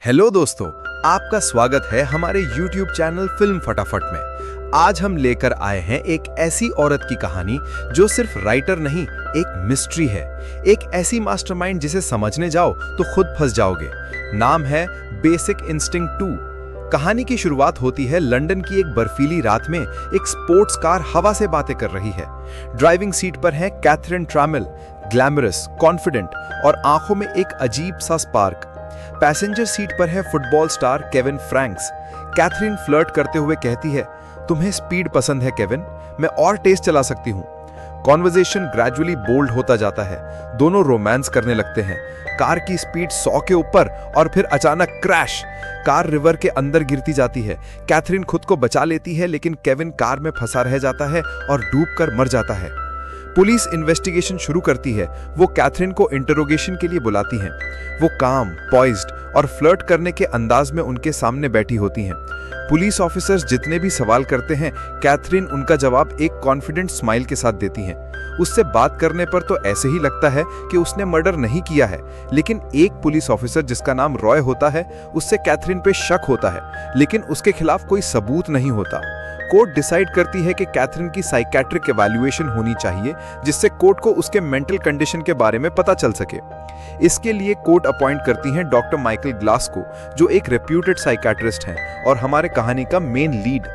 Hello दोस्तों, आपका स्वागत है हमारे YouTube चैनल फिल्म फटाफट में। आज हम लेकर आए हैं एक ऐसी औरत की कहानी जो सिर्फ राइटर नहीं, एक मिस्ट्री है। एक ऐसी मास्टरमाइंड जिसे समझने जाओ तो खुद फंस जाओगे। नाम है बेसिक इंस्टिंक्ट 2। कहानी की शुरुआत होती है लंदन की एक बर्फीली रात में। एक स्पोर्ट्स कार हवा से बातें कर रही है। ड्राइविंग सीट पर है कैथरीन ट्रैमिल, ग्लैमरस, कॉन्फिडेंट और आंखों में एक अजीब सा स्पार्क। पैसेंजर सीट पर है football star Kevin Franks. Catherine flirt करते हुए कहती है, तुम्हें स्पीड पसंद है केविन, मैं और तेज चला सकती हूँ। कॉन्वर्सेशन ग्रेजुअली बोल्ड होता जाता है। दोनों रोमांस करने लगते हैं। कार की स्पीड 100 के ऊपर और फिर अचानक क्रैश। कार रिवर के अंदर गिरती जाती है। कैथरीन खुद को बचा लेती है, लेकिन केविन कार में फंसा रह जाता है और डूबकर मर जाता है। पुलिस इन्वेस्टिगेशन शुरू करती है। वो कैथरीन को इंटरोगेशन के लिए बुलाती हैं। वो काम, पॉइज्ड और फ्लर्ट करने के अंदाज में उनके सामने बैठी होती हैं। पुलिस ऑफिसर्स जितने भी सवाल करते हैं, कैथरीन उनका जवाब एक कॉन्फिडेंट स्माइल के साथ देती हैं। उससे बात करने पर तो ऐसे ही लगता है कि उसने मर्डर नहीं किया है, लेकिन एक पुलिस ऑफिसर जिसका नाम रॉय होता है, उससे कैथरीन पे शक होता है, लेकिन उसके खिलाफ कोई सबूत नहीं होता। कोर्ट डिसाइड करती है कि कैथरीन की साइकेट्रिक इवैल्यूएशन होनी चाहिए, जिससे कोर्ट को उसके मेंटल कंडीशन के बारे में पता चल सके। इसके लिए कोर्ट अपॉइंट करती हैं डॉक्टर माइकल ग्लास को, जो एक रेप्यूटेड साइकेट्रिस्ट हैं और हमारे कहानी का मेन लीड।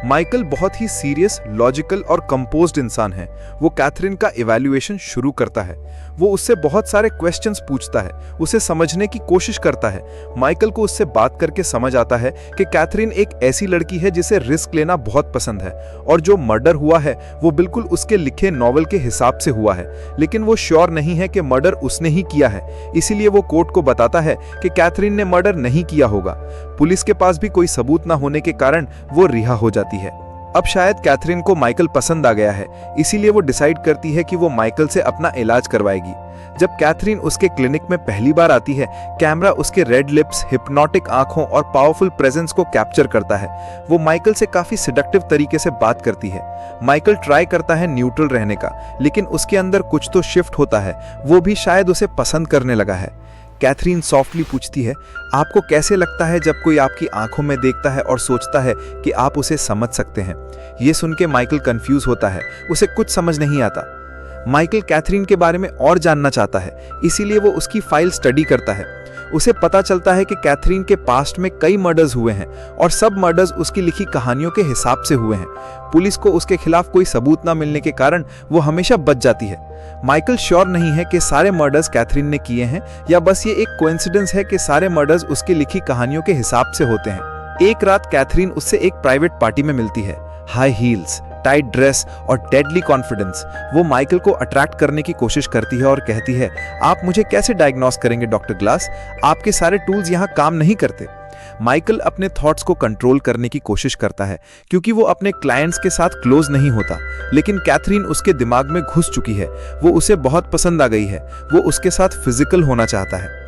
माइकल बहुत ही सीरियस, लॉजिकल और कंपोज्ड इंसान है। वो कैथरीन का इवैल्यूएशन शुरू करता है। वो उससे बहुत सारे क्वेश्चंस पूछता है, उसे समझने की कोशिश करता है। माइकल को उससे बात करके समझ आता है कि कैथरीन एक ऐसी लड़की है जिसे रिस्क लेना बहुत पसंद है, और जो मर्डर हुआ है वो बिल्कुल उसके लिखे नॉवल के हिसाब से हुआ है। लेकिन वो श्योर नहीं है कि मर्डर उसने ही किया है, इसीलिए वो कोर्ट को बताता है कि कैथरीन ने मर्डर नहीं किया होगा। पुलिस के पास भी कोई सबूत ना होने के कारण वो रिहा हो जाती है। अब शायद कैथरीन को माइकल पसंद आ गया है, इसीलिए वो डिसाइड करती है कि वो माइकल से अपना इलाज करवाएगी। जब कैथरीन उसके क्लिनिक में पहली बार आती है, कैमरा उसके रेड लिप्स, हिप्नोटिक आंखों और पावरफुल प्रेजेंस को कैप्चर करता है। वो माइकल से काफी सिडक्टिव तरीके से बात करती है। माइकल ट्राई करता है न्यूट्रल रहने का, लेकिन उसके अंदर कुछ तो शिफ्ट होता है। वो भी शायद उसे पसंद करने लगा है। कैथरीन सॉफ्टली पूछती है, आपको कैसे लगता है जब कोई आपकी आंखों में देखता है और सोचता है कि आप उसे समझ सकते हैं? ये सुन के माइकल कंफ्यूज होता है, उसे कुछ समझ नहीं आता। माइकल कैथरीन के बारे में और जानना चाहता है, इसीलिए वो उसकी फाइल स्टडी करता है। उसे पता चलता है कि कैथरीन के पास्ट में कई मर्डर्स हुए हैं और सब मर्डर्स उसकी लिखी कहानियों के हिसाब से हुए हैं। पुलिस को उसके खिलाफ कोई सबूत ना मिलने के कारण वो हमेशा बच जाती है। माइकल श्योर नहीं है कि सारे मर्डर्स कैथरीन ने किए हैं या बस ये एक कोइंसिडेंस है कि सारे मर्डर्स उसकी लिखी कहानियों के हिसाब से होते हैं। एक रात कैथरीन उससे एक प्राइवेट पार्टी में मिलती है। हाई हील्स, टाइट ड्रेस और डेडली कॉन्फिडेंस। वो माइकल को अट्रैक्ट करने की कोशिश करती है और कहती है, आप मुझे कैसे डायग्नोस करेंगे डॉक्टर ग्लास? आपके सारे टूल्स यहाँ काम नहीं करते। माइकल अपने थॉट्स को कंट्रोल करने की कोशिश करता है, क्योंकि वो अपने क्लाइंट्स के साथ क्लोज नहीं होता। लेकिन कैथरीन उसके दिमाग में घुस चुकी है। वो उसे बहुत पसंद आ गई है। वो उसके साथ फिजिकल होना चाहता है।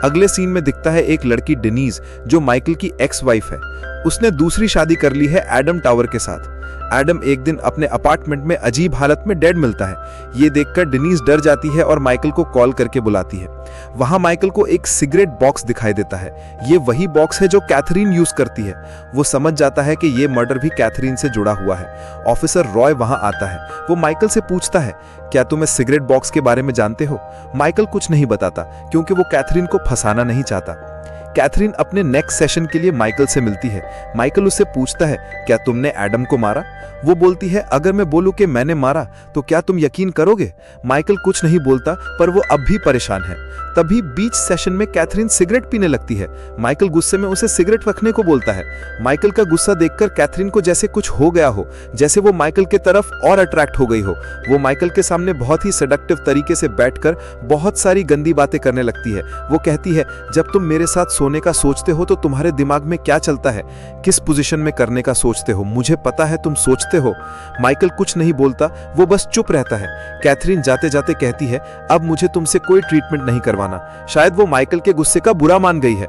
अगले सीन में दिखता है एक लड़की डेनीज, जो माइकल की एक्स वाइफ है। उसने दूसरी शादी कर ली है एडम टावर के साथ। एडम एक दिन अपने अपार्टमेंट में अजीब हालत में डेड मिलता है। ये देखकर डेनीज डर जाती है और माइकल को कॉल करके बुलाती है। वहां माइकल को एक सिगरेट बॉक्स दिखाई देता है। ये वही बॉक्स है जो कैथरीन यूज करती है। वो समझ जाता है कि ये मर्डर भी कैथरीन से जुड़ा हुआ है। ऑफिसर रॉय वहां आता है। वो माइकल से पूछता है, क्या तुम इस सिगरेट बॉक्स के बारे में जानते हो? माइकल कुछ नहीं बताता, क्योंकि वो कैथरीन को फंसाना नहीं चाहता। कैथरीन अपने नेक्स्ट सेशन के लिए माइकल से मिलती है। माइकल उससे पूछता है, क्या तुमने एडम को मारा? वो बोलती है, अगर मैं बोलूं कि मैंने मारा तो क्या तुम यकीन करोगे? माइकल कुछ नहीं बोलता, पर वो अब भी परेशान है। तभी बीच सेशन में कैथरीन सिगरेट पीने लगती है। माइकल गुस्से में उसे सिगरेट रखने को बोलता है। माइकल का गुस्सा देखकर कैथरीन को जैसे कुछ हो गया हो, जैसे वो माइकल के तरफ और अट्रैक्ट हो गई हो। वो माइकल के सामने बहुत ही सेडक्टिव तरीके से बैठकर बहुत सारी गंदी बातें करने लगती है। वो कहती है, जब तुम मेरे साथ सोने का सोचते हो तो तुम्हारे दिमाग में क्या चलता है? किस पोजीशन में करने का सोचते हो? मुझे पता है तुम सोचते हो। माइकल कुछ नहीं बोलता, वो बस चुप रहता है। कैथरीन जाते जाते कहती है, अब मुझे तुमसे कोई ट्रीटमेंट नहीं करवाना। शायद वो माइकल के गुस्से का बुरा मान गई है।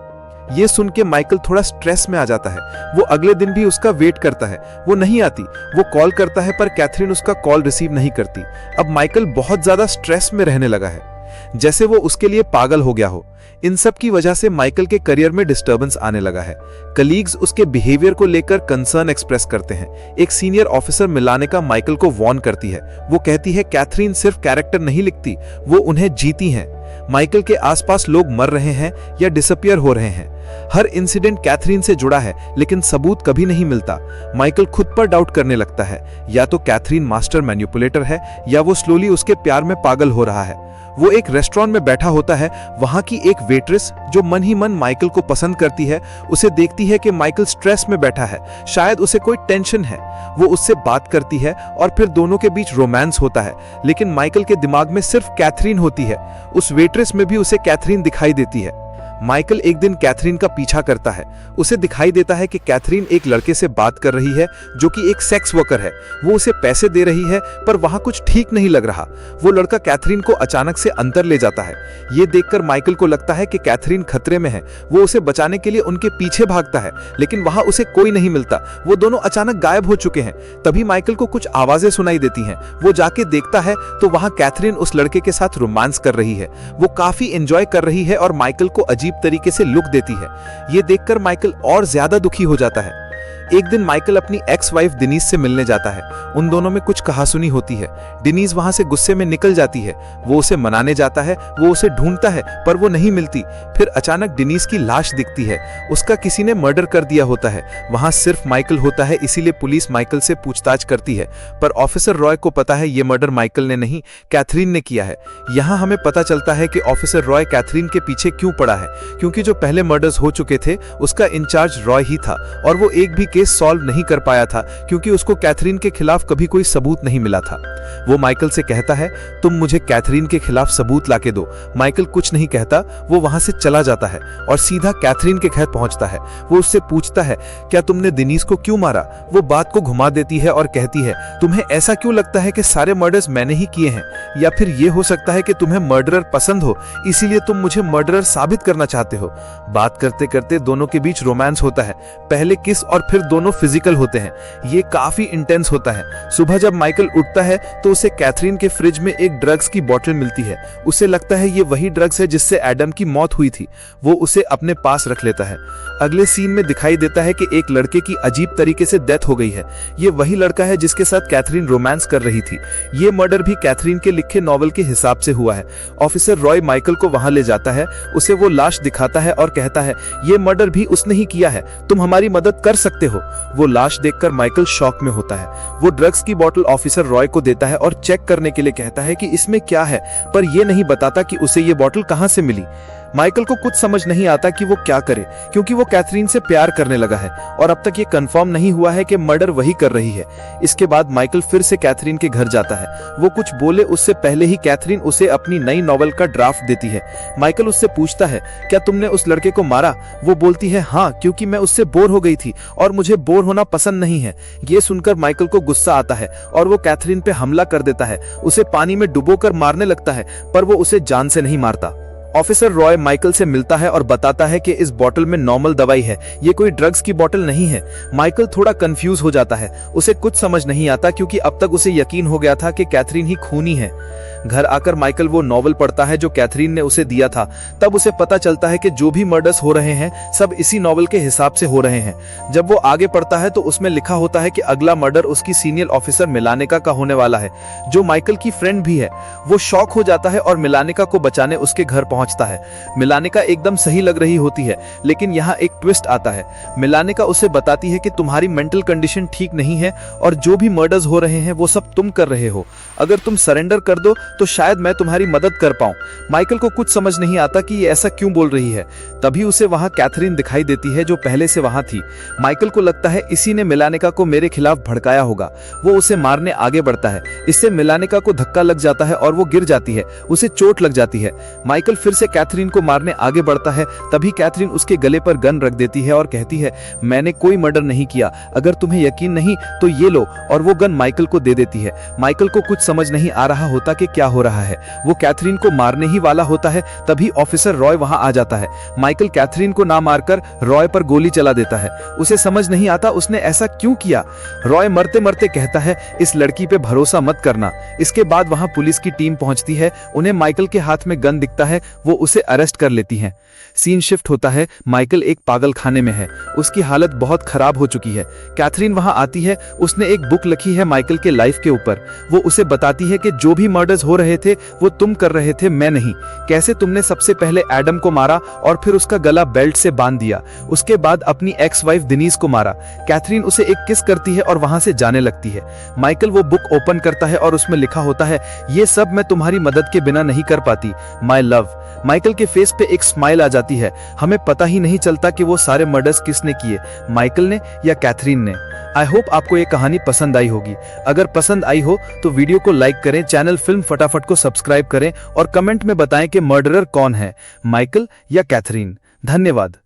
ये सुन के माइकल थोड़ा स्ट्रेस में आ जाता है। वो अगले दिन भी उसका वेट करता है। वो नहीं आती। वो कॉल करता है, पर कैथरीन उसका कॉल रिसीव नहीं करती। अब माइकल बहुत ज्यादा स्ट्रेस में रहने लगा है। जैसे वो उसके लिए पागल हो गया हो। इन सब की वजह से माइकल के करियर में डिस्टर्बेंस आने लगा है। कलीग्स उसके बिहेवियर को लेकर कंसर्न एक्सप्रेस करते हैं। एक सीनियर ऑफिसर मिलानिका माइकल को वार्न करती है। वो कहती है कैथरीन सिर्फ कैरेक्टर नहीं लिखती, वो उन्हें जीती हैं। माइकल के आसपास लोग मर रहे हैं या डिसअपियर हो रहे हैं। हर इंसिडेंट कैथरीन से जुड़ा है, लेकिन सबूत कभी नहीं मिलता। माइकल खुद पर डाउट करने लगता है, या तो कैथरीन मास्टर मैनिपुलेटर है या वो स्लोली उसके प्यार में पागल हो रहा है। वो एक रेस्टोरेंट में बैठा होता है। वहां की एक वेट्रेस जो मन ही मन माइकल को पसंद करती है, उसे देखती है कि माइकल स्ट्रेस में बैठा है, शायद उसे कोई टेंशन है। वो उससे बात करती है और फिर दोनों के बीच रोमांस होता है, लेकिन माइकल के दिमाग में सिर्फ कैथरीन होती है। उस वेट्रेस में भी उसे कैथरीन दिखाई देती है। माइकल एक दिन कैथरीन का पीछा करता है। उसे दिखाई देता है कि कैथरीन एक लड़के से बात कर रही है जो कि एक सेक्स वर्कर है। वो उसे पैसे दे रही है, पर वहां कुछ ठीक नहीं लग रहा। वो लड़का कैथरीन को अचानक से अंदर ले जाता है। ये देखकर माइकल को लगता है कि कैथरीन खतरे में है। वो उसे बचाने के लिए उनके पीछे भागता है, लेकिन वहां उसे कोई नहीं मिलता। वो दोनों अचानक गायब हो चुके हैं। तभी माइकल को कुछ आवाजें सुनाई देती हैं। वो जाके देखता है तो वहां कैथरीन उस लड़के के साथ रोमांस कर रही है। वो काफी एंजॉय कर रही है और माइकल को अजीब तरीके से लुक देती है। ये देखकर माइकल और ज्यादा दुखी हो जाता है। एक दिन माइकल अपनी एक्स वाइफ डिनीज से मिलने जाता है। उन दोनों में कुछ कहासुनी होती है। डिनीज वहां से गुस्से में निकल जाती है। वो उसे मनाने जाता है। वो उसे ढूंढता है, पर वो नहीं मिलती। फिर अचानक डिनीज की लाश दिखती है। उसका किसी ने मर्डर कर दिया होता है। वहां सिर्फ माइकल होता है, इसीलिए पुलिस माइकल से पूछताछ करती है। पर ऑफिसर रॉय को पता है ये मर्डर माइकल ने नहीं, कैथरीन ने किया है। यहाँ हमें पता चलता है कि ऑफिसर रॉय कैथरीन के पीछे क्यों पड़ा है, क्योंकि जो पहले मर्डर्स हो चुके थे उसका इंचार्ज रॉय ही था, और वो एक भी केस सॉल्व नहीं कर पाया था क्योंकि उसको कैथरीन के खिलाफ कभी कोई सबूत नहीं मिला था। वो माइकल से कहता है, तुम मुझे कैथरीन के खिलाफ सबूत लाके दो। माइकल कुछ नहीं कहता। वो वहां से चला जाता है और सीधा कैथरीन के घर पहुंचता है। वो उससे पूछता है, क्या तुमने डिनीज को क्यों मारा? वो बात को घुमा देती है और कहती है, तुम्हें ऐसा क्यों लगता है कि सारे मर्डर्स मैंने ही किए हैं? या फिर ये हो सकता है कि तुम्हें मर्डरर पसंद हो, इसीलिए तुम मुझे मर्डरर साबित करना चाहते हो। बात करते करते दोनों के बीच रोमांस होता है। पहले किस और फिर दोनों फिजिकल होते हैं। ये काफी इंटेंस होता है। सुबह जब माइकल उठता है तो उसे कैथरीन के फ्रिज में एक ड्रग्स की बोतल मिलती है। उसे लगता है ये वही ड्रग्स है जिससे एडम की मौत हुई थी। वो उसे अपने पास रख लेता है। अगले सीन में दिखाई देता है कि एक लड़के की अजीब तरीके से डेथ हो गई है। ये वही लड़का है जिसके साथ कैथरीन रोमांस कर रही थी। ये मर्डर भी कैथरीन के लिखे नॉवल के हिसाब से हुआ है। ऑफिसर रॉय माइकल को वहां ले जाता है। उसे वो लाश दिखाता है और कहता है, ये मर्डर भी उसने ही किया है, तुम हमारी मदद कर सकते हो। वो लाश देखकर माइकल शॉक में होता है। वो ड्रग्स की बोतल ऑफिसर रॉय को देता है और चेक करने के लिए कहता है कि इसमें क्या है, पर यह नहीं बताता कि उसे ये बोतल कहां से मिली। माइकल को कुछ समझ नहीं आता कि वो क्या करे, क्योंकि वो कैथरीन से प्यार करने लगा है और अब तक ये कंफर्म नहीं हुआ है कि मर्डर वही कर रही है। इसके बाद माइकल फिर से कैथरीन के घर जाता है। वो कुछ बोले उससे पहले ही कैथरीन उसे अपनी नई नॉवल का ड्राफ्ट देती है। माइकल उससे पूछता है, क्या तुमने उस लड़के को मारा? वो बोलती है, हाँ, क्योंकि मैं उससे बोर हो गई थी और मुझे बोर होना पसंद नहीं है। ये सुनकर माइकल को गुस्सा आता है और वो कैथरीन पे हमला कर देता है। उसे पानी में डुबोकर मारने लगता है, पर वो उसे जान से नहीं मारता। ऑफिसर रॉय माइकल से मिलता है और बताता है कि इस बोतल में नॉर्मल दवाई है, ये कोई ड्रग्स की बोतल नहीं है। माइकल थोड़ा कंफ्यूज हो जाता है। उसे कुछ समझ नहीं आता क्योंकि अब तक उसे यकीन हो गया था कि कैथरीन ही खूनी है। घर आकर माइकल वो नॉवल पढ़ता है जो कैथरीन ने उसे दिया था। तब उसे पता चलता है कि जो भी मर्डर्स हो रहे हैं सब इसी नॉवल के हिसाब से हो रहे हैं। जब वो आगे पढ़ता है तो उसमें लिखा होता है कि अगला मर्डर उसकी सीनियर ऑफिसर मिलानिका का होने वाला है, जो माइकल की फ्रेंड भी है। वो शॉक हो जाता है और मिलानिका को बचाने उसके घर पहुंचता है। मिलानिका एकदम सही लग रही होती है, लेकिन यहाँ एक ट्विस्ट आता है। मिलानिका उसे बताती है कि तुम्हारी मेंटल कंडीशन ठीक नहीं है और जो भी मर्डर्स हो रहे हैं वो सब तुम कर रहे हो। अगर तुम सरेंडर कर दो तो शायद मैं तुम्हारी मदद कर पाऊं। माइकल को कुछ समझ नहीं आता कि ये ऐसा क्यों बोल रही है। तभी उसे वहां कैथरीन दिखाई देती है जो पहले से वहां थी। माइकल को लगता है इसी ने मिलानिका को मेरे खिलाफ भड़काया होगा। वो उसे मारने आगे बढ़ता है। इससे मिलानिका को धक्का लग जाता है और वो गिर जाती है। उसे चोट लग जाती है। माइकल फिर से कैथरीन को मारने आगे बढ़ता है। तभी कैथरीन उसके गले पर गन रख देती है और कहती है, मैंने कोई मर्डर नहीं किया, अगर तुम्हें यकीन नहीं तो ये लो, और वो गन माइकल को दे देती है। माइकल को कुछ समझ नहीं आ रहा होता कि क्या क्या हो रहा है। वो कैथरीन को मारने ही वाला होता है, तभी ऑफिसर रॉय वहां आ जाता है। माइकल कैथरीन को ना मारकर रॉय पर गोली चला देता है। उसे समझ नहीं आता उसने ऐसा क्यों किया। रॉय मरते मरते कहता है, इस लड़की पे भरोसा मत करना। इसके बाद वहां पुलिस की टीम पहुंचती है। उन्हें माइकल के हाथ में गन दिखता है, वो उसे अरेस्ट कर लेती हैं। सीन शिफ्ट होता है। माइकल एक पागल खाने में है, उसकी हालत बहुत खराब हो चुकी है। कैथरीन वहां आती है। उसने एक बुक लिखी है माइकल के लाइफ के ऊपर। वो उसे बताती है कि जो भी मर्डर्स हो रहे थे वो तुम कर रहे थे, मैं नहीं। कैसे तुमने सबसे पहले एडम को मारा और फिर उसका गला बेल्ट से बांध दिया, उसके बाद अपनी एक्स वाइफ दिनीज को मारा। कैथरीन उसे एक किस करती है और वहां से जाने लगती है। माइकल वो बुक ओपन करता है और उसमें लिखा होता है, ये सब मैं तुम्हारी मदद के बिना नहीं कर पाती, माय लव। माइकल के फेस पे एक स्माइल आ जाती है। हमें पता ही नहीं चलता कि वो सारे मर्डर्स किसने किए, माइकल ने या कैथरीन ने। आई होप आपको ये कहानी पसंद आई होगी। अगर पसंद आई हो तो वीडियो को लाइक करें, चैनल फिल्म फटाफट को सब्सक्राइब करें और कमेंट में बताएं कि मर्डरर कौन है, माइकल या कैथरीन। धन्यवाद।